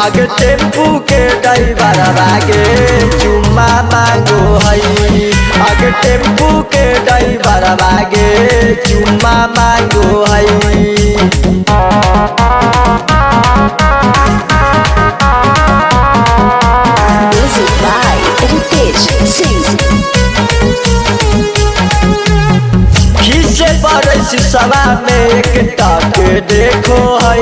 आगे टेम्पू के ड्राइवर आगे चुम्मा मांगो है। आगे टेम्पू के ड्राइवर आगे चुम्मा मांगो है। सवा में एक टाक देखो है।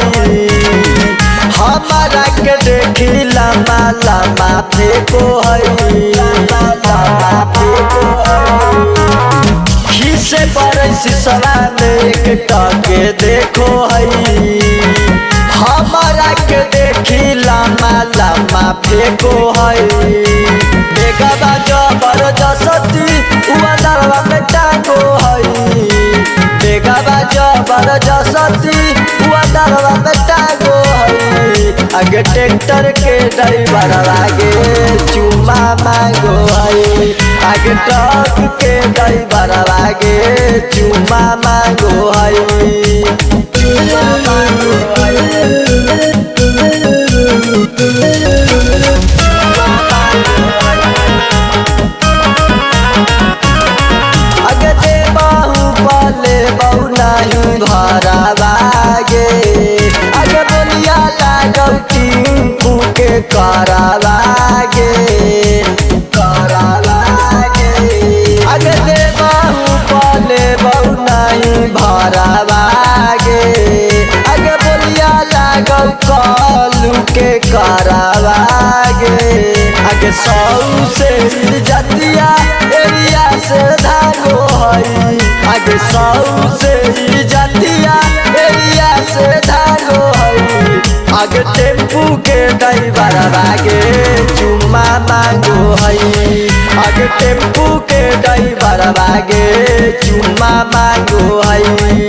हमारा के देखी लम्बा लम्बा फेंको है। खीसे बरस सवा में एक टाक देखो है। हमारा के देखी लम्बा लम्बा फेंको है। देखा जबरदस्ती उड़वा में टांगो है। जबरदस्ती उड़वा में टांगो है। आगे ट्रैक्टर के ड्राइवर आगे चुम्मा मांगो है। आगे ट्रक के ड्राइवर आगे चुम्मा मांगो है। आगे दे बाहू पाले बहु नहीं भरावागे। आगे बोलिया लागल टिंकू के करावागे। आगे दे बाहू पाले बहु नहीं भरावागे। आगे बोलिया लागल कालू के करावागे। आगे सौ से जतिया एरिया से धागो है। आगे सौ से जतिया एरिया से धागो है। आगे टेम्पू के ड्राइवर आगे चुम्मा मांगो है। आगे टेम्पू के ड्राइवर आगे चुम्मा मांगो है।